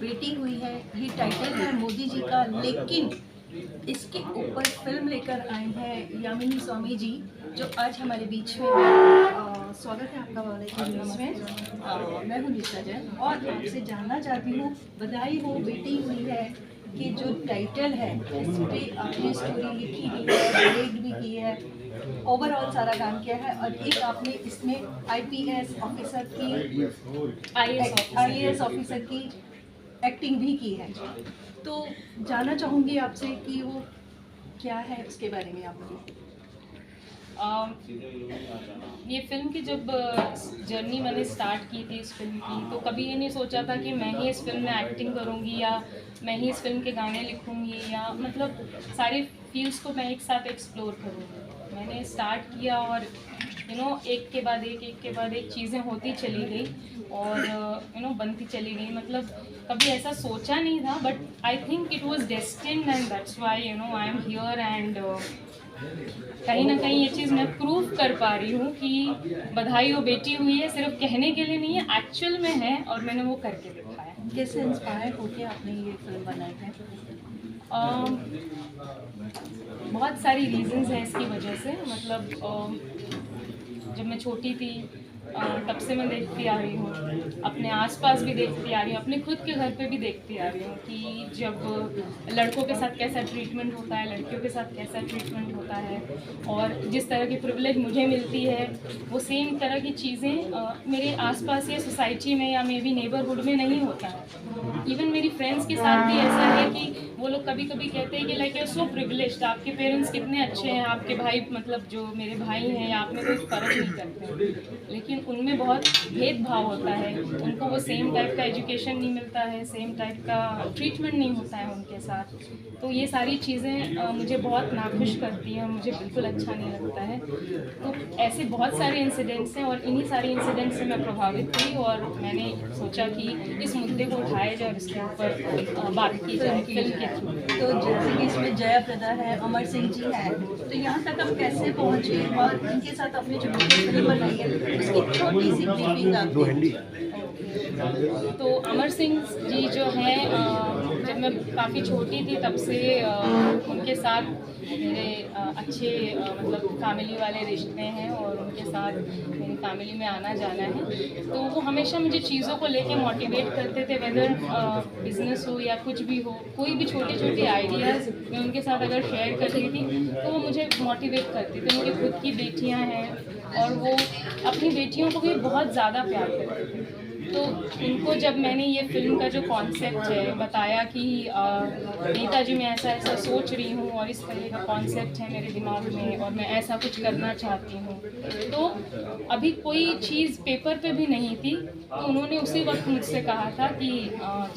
बेटी हुई है, ये टाइटल है मोदी जी का, लेकिन इसके ऊपर फिल्म लेकर आए हैं यामिनी स्वामी जी, जो आज हमारे बीच में हैं। स्वागत है आपका वाले में। मैं हूँ नीता जैन और आपसे जानना चाहती हूँ, बधाई हो, बेटी हुई है कि जो टाइटल है इस पर आपने स्टोरी लिखी भी है, डायरेक्ट भी की है, ओवरऑल सारा काम किया है, और एक आपने इसमें आईपीएस ऑफिसर की, आईएएस ऑफिसर की एक्टिंग भी की है। तो जानना चाहूँगी आपसे कि वो क्या है, उसके बारे में आप बताइए। ये फिल्म की जब जर्नी मैंने स्टार्ट की थी इस फिल्म की, तो कभी ये नहीं सोचा था कि मैं ही इस फिल्म में एक्टिंग करूँगी या मैं ही इस फिल्म के गाने लिखूँगी, या मतलब सारे फील्ड्स को मैं एक साथ एक्सप्लोर करूँगी। मैंने स्टार्ट किया और एक के बाद एक चीज़ें होती चली गई और बनती चली गई। मतलब कभी ऐसा सोचा नहीं था, but I think it was destined and that's why I am here. And कहीं ना कहीं ये चीज़ मैं प्रूव कर पा रही हूँ कि बधाई हो, बेटी हुई है, सिर्फ कहने के लिए नहीं है, एक्चुअल में है, और मैंने वो करके दिखाया। कैसे इंस्पायर होकर आपने ये फिल्म बनाई है? बहुत सारी रीजंस हैं इसकी वजह से। मतलब जब मैं छोटी थी तब से मैं देखती आ रही हूँ, अपने आसपास भी देखती आ रही हूँ, अपने खुद के घर पे भी देखती आ रही हूँ कि जब लड़कों के साथ कैसा ट्रीटमेंट होता है, लड़कियों के साथ कैसा ट्रीटमेंट होता है, और जिस तरह की प्रिविलेज मुझे मिलती है वो सेम तरह की चीज़ें मेरे आसपास या सोसाइटी में या मे बी नेबरहुड में नहीं होता है। इवन मेरी फ्रेंड्स के साथ भी ऐसा है कि वो लोग कभी कभी कहते हैं कि लाइक यू सो प्रिविलेज्ड, आपके पेरेंट्स कितने अच्छे हैं, आपके भाई, मतलब जो मेरे भाई हैं, या आप में कोई फ़र्क नहीं करते, लेकिन उनमें बहुत भेदभाव होता है। उनको वो सेम टाइप का एजुकेशन नहीं मिलता है, सेम टाइप का ट्रीटमेंट नहीं होता है उनके साथ। तो ये सारी चीज़ें मुझे बहुत नाखुश करती हैं, मुझे बिल्कुल अच्छा नहीं लगता है। तो ऐसे बहुत सारे इंसिडेंट्स हैं और इन्हीं सारे इंसिडेंट्स से मैं प्रभावित हुई और मैंने सोचा कि इस मुद्दे को उठाया जाए और इसके ऊपर बात की जाए फिल्म के थ्रू। तो जैसे कि इसमें जया प्रदा है, अमर सिंह जी हैं, तो यहाँ तक आप कैसे पहुँचे और इनके साथ अपनी जो फिल्म बनाई है उसकी छोटी सी ब्रीफिंग आप। तो अमर सिंह जी जो हैं, जब मैं काफ़ी छोटी थी तब से उनके साथ मेरे अच्छे मतलब फैमिली वाले रिश्ते हैं और उनके साथ मेरी फैमिली में आना जाना है। तो वो हमेशा मुझे चीज़ों को लेके मोटिवेट करते थे, वेदर बिजनेस हो या कुछ भी हो, कोई भी छोटे छोटे आइडियाज़ मैं उनके साथ अगर शेयर करती थी तो वो मुझे मोटिवेट करते थे। उनकी खुद की बेटियाँ हैं और वो अपनी बेटियों को भी बहुत ज़्यादा प्यार करते थे। तो उनको जब मैंने ये फिल्म का जो कॉन्सेप्ट है बताया कि नेताजी मैं ऐसा ऐसा सोच रही हूँ और इस तरह का कॉन्सेप्ट है मेरे दिमाग में और मैं ऐसा कुछ करना चाहती हूँ, तो अभी कोई चीज़ पेपर पे भी नहीं थी। तो उन्होंने उसी वक्त मुझसे कहा था कि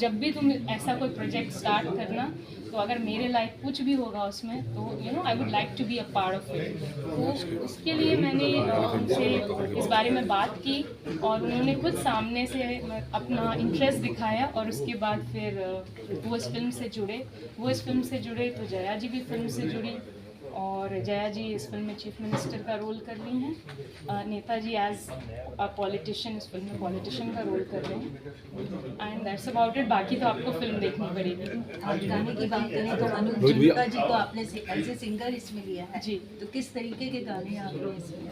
जब भी तुम ऐसा कोई प्रोजेक्ट स्टार्ट करना, तो अगर मेरे लाइक कुछ भी होगा उसमें तो I would like to be a part of it. तो उसके लिए मैंने उनसे इस बारे में बात की और उन्होंने खुद सामने से अपना इंटरेस्ट दिखाया और उसके बाद फिर वो इस फिल्म से जुड़े तो जया जी भी फिल्म से जुड़ी और जया जी इस फिल्म में चीफ मिनिस्टर का रोल कर रही हैं। नेताजी एज अ पॉलिटिशियन इस फिल्म में पॉलिटिशियन का रोल कर रहे हैं। And that's about it. बाकी तो आपको फिल्म देखनी पड़ेगी। आप गाने की बात करें तो अनुज जुल्का जी को आपने एज ए सिंगर इसमें लिया है जी। तो किस तरीके के गाने आपने इसमें?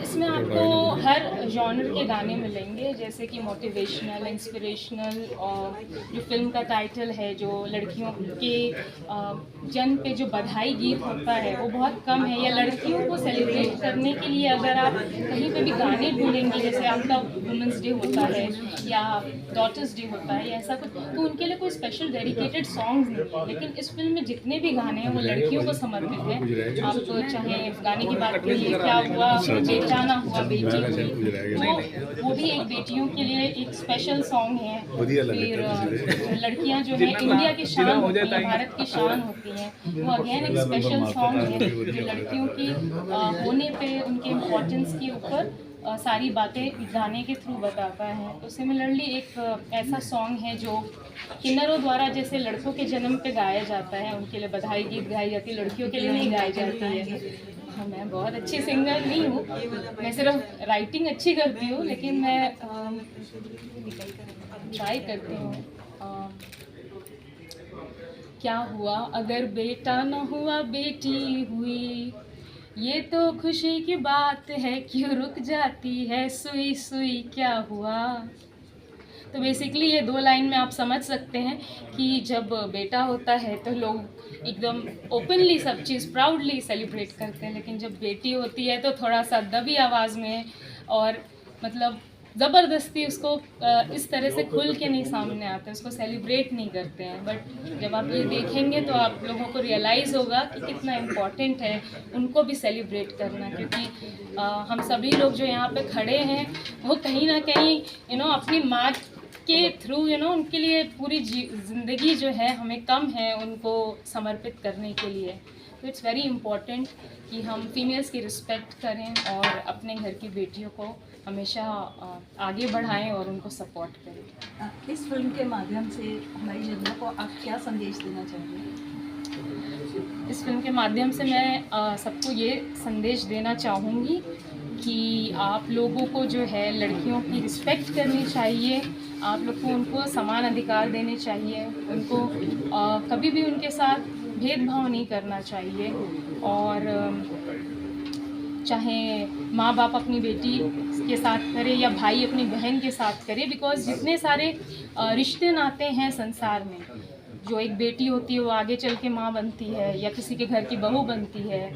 इसमें आपको हर जॉनर के गाने मिलेंगे, जैसे कि मोटिवेशनल, इंस्पिरेशनल, और जो फिल्म का टाइटल है जो लड़कियों के जन्म पे जो बधाई गीत होता है वो बहुत कम है, या लड़कियों को सेलिब्रेट करने के लिए अगर आप कहीं पे भी गाने ढूंढेंगे, जैसे आपका वुमेंस डे होता है या डॉटर्स डे होता है या ऐसा कुछ, तो उनके लिए कोई स्पेशल डेडिकेटेड सॉन्ग्स नहीं है। लेकिन इस फिल्म में जितने भी गाने हैं वो लड़कियों को समर्पित हैं। आप चाहे गाने की बात करिए क्या हुआ बेटा ना हुआ बेटी हुई, वो भी एक बेटियों के लिए एक स्पेशल सॉन्ग है। फिर लड़कियां जो है इंडिया की शान होती हैं, भारत की शान होती हैं, वो अगेन एक स्पेशल सॉन्ग है जो लड़कियों की होने पे उनके इम्पोर्टेंस के ऊपर सारी बातें गाने के थ्रू बताता है। तो सिमिलरली एक ऐसा सॉन्ग है जो किन्नरों द्वारा जैसे लड़कों के जन्म पे गाया जाता है, उनके लिए बधाई गीत गाई जाती है, लड़कियों के लिए नहीं गाई जाती है। मैं बहुत अच्छी सिंगर नहीं हूँ, मैं सिर्फ राइटिंग अच्छी करती हूँ, लेकिन मैं ट्राई करती हूँ। क्या हुआ अगर बेटा न हुआ बेटी हुई, ये तो खुशी की बात है, क्यों रुक जाती है सुई सुई, क्या हुआ। तो बेसिकली ये 2 लाइन में आप समझ सकते हैं कि जब बेटा होता है तो लोग एकदम ओपनली सब चीज़ प्राउडली सेलिब्रेट करते हैं, लेकिन जब बेटी होती है तो थोड़ा सा दबी आवाज़ में और मतलब ज़बरदस्ती उसको इस तरह से खुल के नहीं सामने आते, उसको सेलिब्रेट नहीं करते हैं। बट जब आप ये देखेंगे तो आप लोगों को रियलाइज़ होगा कि कितना इम्पॉर्टेंट है उनको भी सेलिब्रेट करना, क्योंकि हम सभी लोग जो यहाँ पे खड़े हैं वो कहीं ना कहीं अपनी माँ के थ्रू उनके लिए पूरी ज़िंदगी जो है हमें कम है उनको समर्पित करने के लिए। तो इट्स वेरी इम्पॉर्टेंट कि हम फीमेल्स की रिस्पेक्ट करें और अपने घर की बेटियों को हमेशा आगे बढ़ाएं और उनको सपोर्ट करें। इस फिल्म के माध्यम से हमारी जनता को आप क्या संदेश देना चाहेंगे? इस फिल्म के माध्यम से मैं सबको ये संदेश देना चाहूँगी कि आप लोगों को जो है लड़कियों की रिस्पेक्ट करनी चाहिए, आप लोग को उनको समान अधिकार देने चाहिए, उनको कभी भी उनके साथ भेदभाव नहीं करना चाहिए। और चाहे माँ बाप अपनी बेटी के साथ करे या भाई अपनी बहन के साथ करे, बिकॉज़ जितने सारे रिश्ते नाते हैं संसार में, जो एक बेटी होती है वो आगे चल के माँ बनती है या किसी के घर की बहू बनती है,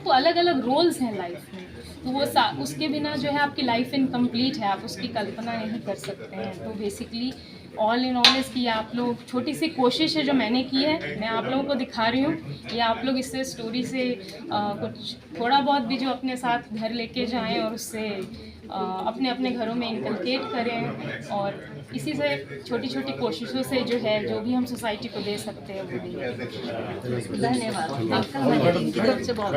तो अलग अलग रोल्स हैं लाइफ में। तो वो उसके बिना जो है आपकी लाइफ इनकम्प्लीट है, आप उसकी कल्पना नहीं कर सकते हैं। तो बेसिकली ऑल इन ऑल इसकी आप लोग छोटी सी कोशिश है जो मैंने की है, मैं आप लोगों को दिखा रही हूँ, या आप लोग इससे स्टोरी से कुछ थोड़ा बहुत भी जो अपने साथ घर लेके जाएं और उससे अपने अपने घरों में इनकलकेट करें, और इसी से छोटी छोटी कोशिशों से जो है जो भी हम सोसाइटी को दे सकते हैं वो दें। धन्यवाद आपका, हमारी टीम की तरफ से बहुत